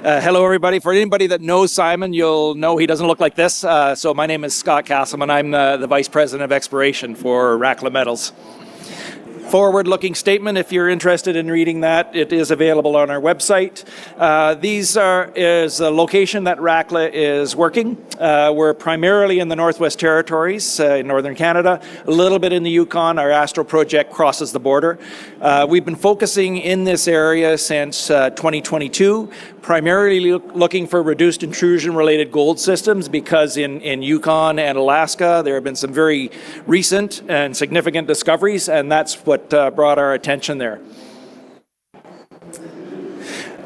Hello, everybody. For anybody that knows Simon, you'll know he doesn't look like this. So my name is Scott Casselman. I'm the Vice President of Exploration for Rackla Metals. Forward-looking statement, if you're interested in reading that, it is available on our website. Is the location that Rackla is working. We're primarily in the Northwest Territories, in Northern Canada, a little bit in the Yukon. Our Astro project crosses the border. We've been focusing in this area since 2022, primarily looking for reduced intrusion-related gold systems because in Yukon and Alaska, there have been some very recent and significant discoveries, and that's what brought our attention there.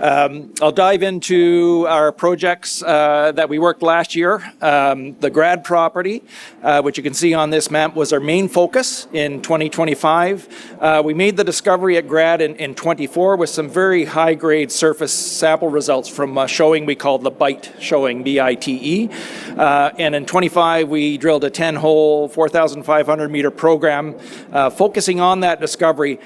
I'll dive into our projects that we worked last year. The Grad property, which you can see on this map, was our main focus in 2025. We made the discovery at Grad in 24 with some very high-grade surface sample results from a showing we called the BITE showing, B-I-T-E. And in 25, we drilled a 10-hole, 4,500-meter program focusing on that discovery.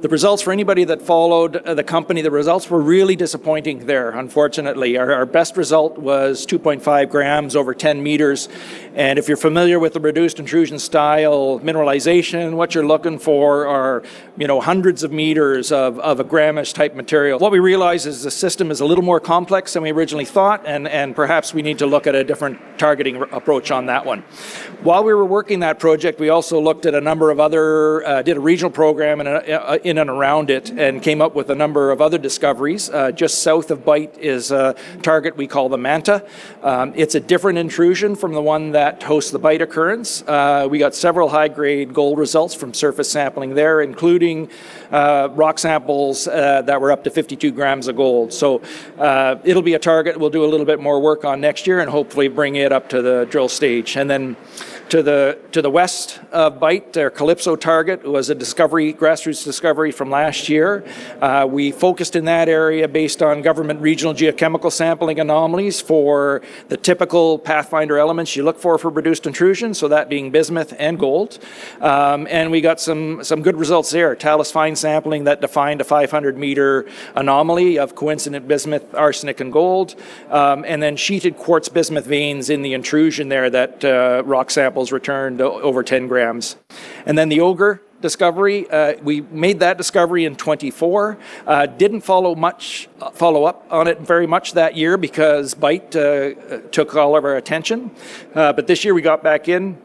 The results, for anybody that followed the company, the results were really disappointing there, unfortunately. Our best result was 2.5 grams over 10 meters. And if you're familiar with the reduced intrusion style mineralization, what you're looking for are, hundreds of meters of a gramish type material. What we realize is the system is a little more complex than we originally thought, and perhaps we need to look at a different targeting approach on that one. While we were working that project, we also looked at a number of other, did a regional program in and around it, and came up with a number of other discoveries. Just south of BITE is a target we call the Manta. It's a different intrusion from the one that hosts the BITE occurrence. We got several high-grade gold results from surface sampling there, including rock samples that were up to 52 grams of gold. So it'll be a target we'll do a little bit more work on next year and hopefully bring it up to the drill stage. And then to the west of BITE, our Calypso target was a grassroots discovery from last year. We focused in that area based on government regional geochemical sampling anomalies for the typical Pathfinder elements you look for reduced intrusion, so that being bismuth and gold. And we got some good results there. Talus fine sampling that defined a 500-meter anomaly of coincident bismuth, arsenic, and gold. And then sheeted quartz bismuth veins in the intrusion there that rock samples returned over 10 grams. And then the Ogre discovery, we made that discovery in 24. Didn't follow up on it very much that year because BITE took all of our attention. But this year we got back in,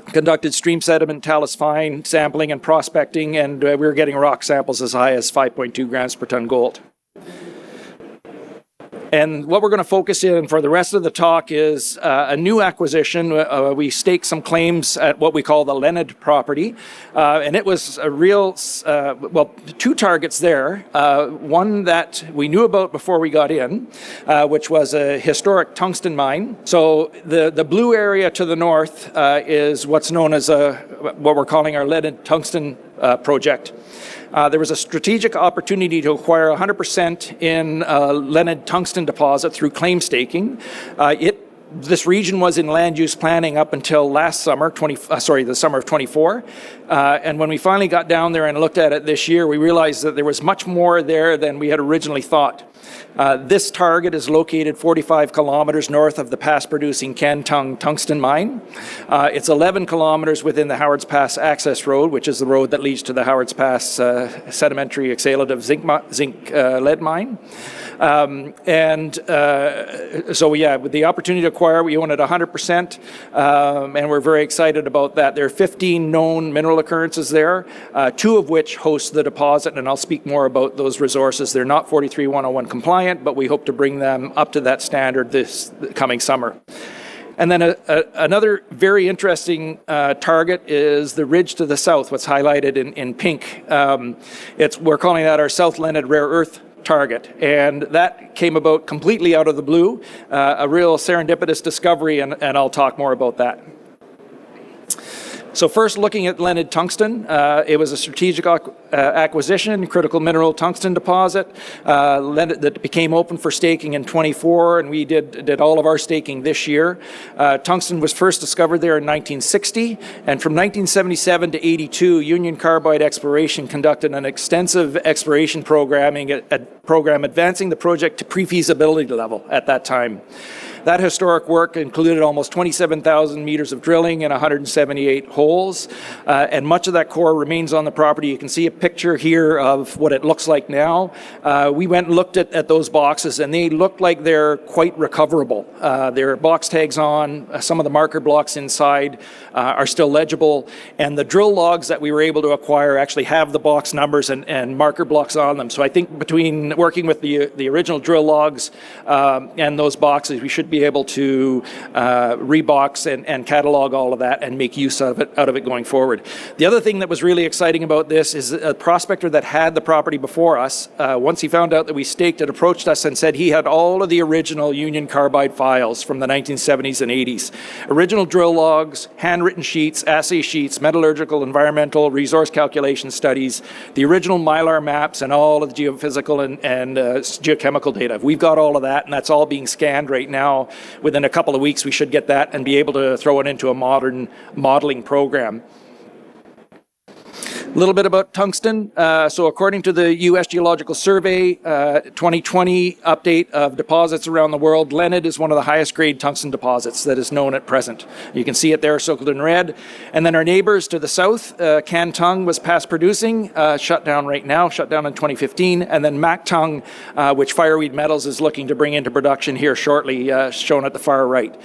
conducted stream sediment, talus fine sampling and prospecting, and we were getting rock samples as high as 5.2 grams per ton gold. And what we're going to focus in for the rest of the talk is a new acquisition. We staked some claims at what we call the Leonard property. And it was a real, two targets there. One that we knew about before we got in, which was a historic tungsten mine. So the blue area to the north is what's known as what we're calling our Leonard tungsten project. There was a strategic opportunity to acquire 100% in Leonard tungsten deposit through claim staking. This region was in land use planning up until last summer, the summer of 24. And when we finally got down there and looked at it this year, we realized that there was much more there than we had originally thought. This target is located 45 kilometers north of the past-producing Cantung tungsten mine. It's 11 kilometers within the Howards Pass access road, which is the road that leads to the Howards Pass sedimentary exhalative zinc lead mine. With the opportunity to acquire, we own it 100%, and we're very excited about that. There are 15 known mineral occurrences there, 2 of which host the deposit, and I'll speak more about those resources. They're not 43101 compliant, but we hope to bring them up to that standard this coming summer. And then another very interesting target is the ridge to the south, what's highlighted in pink. We're calling that our South Leonard rare earth target, and that came about completely out of the blue, a real serendipitous discovery, and I'll talk more about that. So first, looking at Leonard tungsten, it was a strategic acquisition, critical mineral tungsten deposit that became open for staking in 24, and we did all of our staking this year. Tungsten was first discovered there in 1960, and from 1977 to 82, Union Carbide Exploration conducted an extensive exploration program advancing the project to pre-feasibility level at that time. That historic work included almost 27,000 meters of drilling and 178 holes, and much of that core remains on the property. You can see a picture here of what it looks like now. We went and looked at those boxes, and they look like they're quite recoverable. There are box tags on. Some of the marker blocks inside are still legible, and the drill logs that we were able to acquire actually have the box numbers and marker blocks on them. So I think between working with the original drill logs and those boxes, we should be able to rebox and catalog all of that and make use of it going forward. The other thing that was really exciting about this is a prospector that had the property before us, once he found out that we staked it, approached us and said he had all of the original Union Carbide files from the 1970s and 80s. Original drill logs, handwritten sheets, assay sheets, metallurgical, environmental, resource calculation studies, the original Mylar maps, and all of the geophysical and geochemical data. We've got all of that, and that's all being scanned right now. Within a couple of weeks, we should get that and be able to throw it into a modern modeling program. A little bit about tungsten. So according to the U.S. Geological Survey 2020 update of deposits around the world, Leonard is one of the highest grade tungsten deposits that is known at present. You can see it there circled in red. And then our neighbors to the south, Cantung was past producing, shut down right now, shut down in 2015. And then Mactung, which Fireweed Metals is looking to bring into production here shortly, shown at the far right.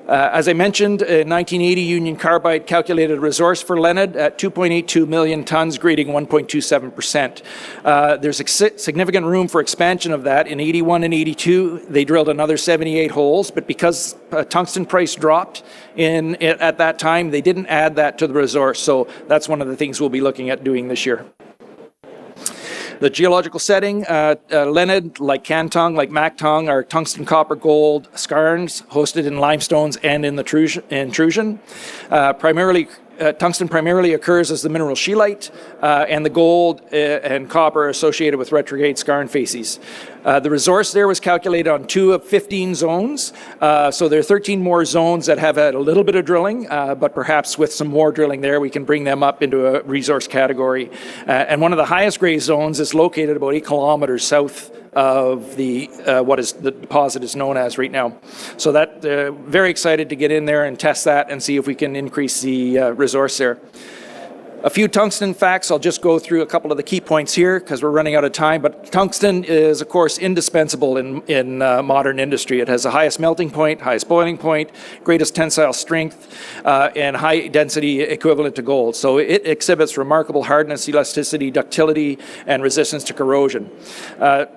As I mentioned, in 1980, Union Carbide calculated a resource for Leonard at 2.82 million tons, grading 1.27%. There's significant room for expansion of that. In 81 and 82, they drilled another 78 holes, but because tungsten price dropped at that time, they didn't add that to the resource. So that's one of the things we'll be looking at doing this year. The geological setting, Leonard, like Cantung, like Mactung, are tungsten, copper, gold skarns hosted in limestones and in the intrusion. Tungsten primarily occurs as the mineral scheelite, and the gold and copper are associated with retrograde skarn facies. The resource there was calculated on 2 of 15 zones, so there are 13 more zones that have had a little bit of drilling, but perhaps with some more drilling there, we can bring them up into a resource category. And one of the highest grade zones is located about 8 kilometers south of the what is the deposit is known as right now. So that very excited to get in there and test that and see if we can increase the resource there. A few tungsten facts. I'll just go through a couple of the key points here because we're running out of time. But tungsten is, of course, indispensable in modern industry. It has the highest melting point, highest boiling point, greatest tensile strength, and high density equivalent to gold. So it exhibits remarkable hardness, elasticity, ductility, and resistance to corrosion.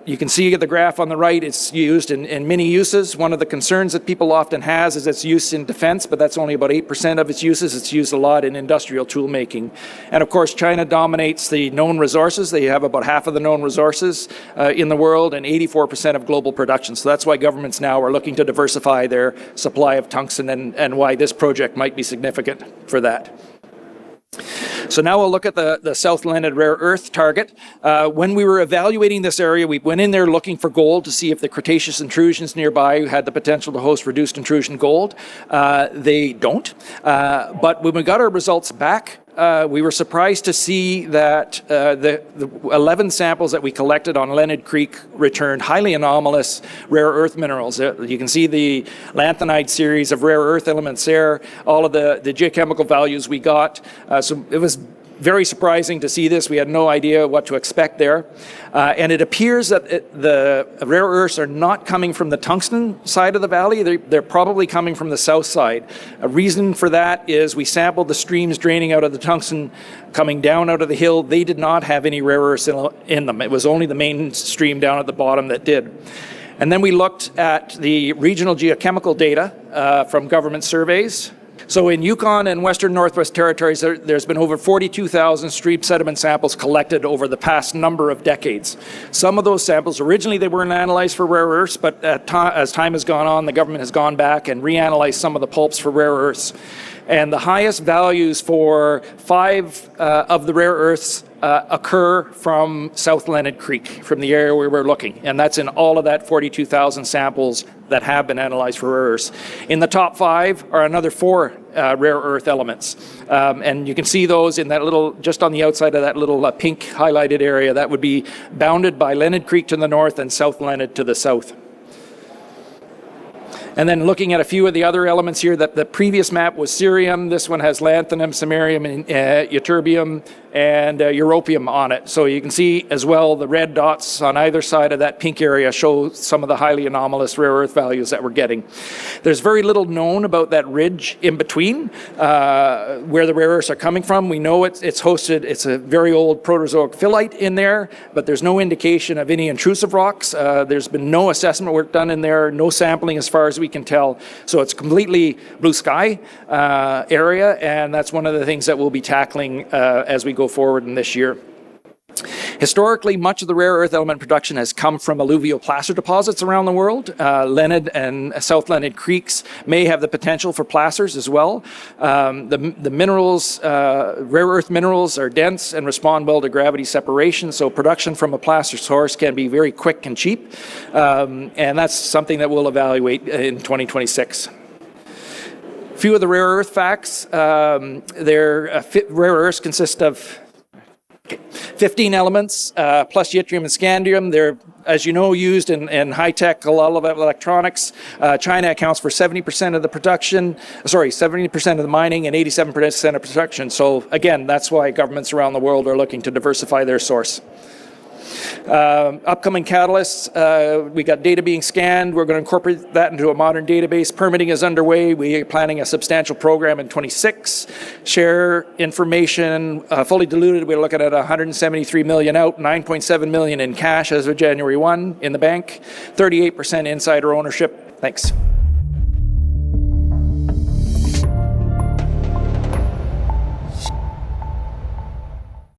You can see the graph on the right. It's used in many uses. One of the concerns that people often has is its use in defense, but that's only about 8% of its uses. It's used a lot in industrial tool making. And of course, China dominates the known resources. They have about half of the known resources in the world and 84% of global production. So that's why governments now are looking to diversify their supply of tungsten and why this project might be significant for that. So now we'll look at the South Leonard rare earth target. When we were evaluating this area, we went in there looking for gold to see if the Cretaceous intrusions nearby had the potential to host reduced intrusion gold. They don't. But when we got our results back, we were surprised to see that the 11 samples that we collected on Leonard Creek returned highly anomalous rare earth minerals. You can see the lanthanide series of rare earth elements there, all of the geochemical values we got. So it was very surprising to see this. We had no idea what to expect there. And it appears that the rare earths are not coming from the tungsten side of the valley. They're probably coming from the south side. A reason for that is we sampled the streams draining out of the tungsten coming down out of the hill. They did not have any rare earths in them. It was only the main stream down at the bottom that did. And then we looked at the regional geochemical data from government surveys. So in Yukon and Western Northwest Territories, there's been over 42,000 stream sediment samples collected over the past number of decades. Some of those samples, originally they weren't analyzed for rare earths, but as time has gone on, the government has gone back and reanalyzed some of the pulps for rare earths. And the highest values for 5 of the rare earths occur from South Leonard Creek, from the area where we're looking. And that's in all of that 42,000 samples that have been analyzed for rare earths. In the top 5 are another 4 rare earth elements. And you can see those in that little, just on the outside of that little pink highlighted area. That would be bounded by Leonard Creek to the north and South Leonard to the south. And then looking at a few of the other elements here, that the previous map was cerium. This one has lanthanum, samarium, ytterbium, and europium on it. So you can see as well the red dots on either side of that pink area show some of the highly anomalous rare earth values that we're getting. There's very little known about that ridge in between where the rare earths are coming from. We know it's hosted, it's a very old Proterozoic phyllite in there, but there's no indication of any intrusive rocks. There's been no assessment work done in there, no sampling as far as we can tell. So it's completely blue sky area, and that's one of the things that we'll be tackling as we go forward in this year. Historically, much of the rare earth element production has come from alluvial placer deposits around the world. Leonard and South Leonard Creeks may have the potential for placers as well. The minerals, rare earth minerals, are dense and respond well to gravity separation, so production from a placer source can be very quick and cheap, and that's something that we'll evaluate in 2026. A few of the rare earth facts. Rare earths consist of 15 elements plus yttrium and scandium. They're, as you know, used in high-tech, a lot of electronics. China accounts for 70% of the production, 70% of the mining and 87% of production. So again, that's why governments around the world are looking to diversify their source. Upcoming catalysts, we got data being scanned. We're going to incorporate that into a modern database. Permitting is underway. We are planning a substantial program in 26. Share information, fully diluted, we're looking at 173 million out, 9.7 million in cash as of January 1 in the bank, 38% insider ownership. Thanks.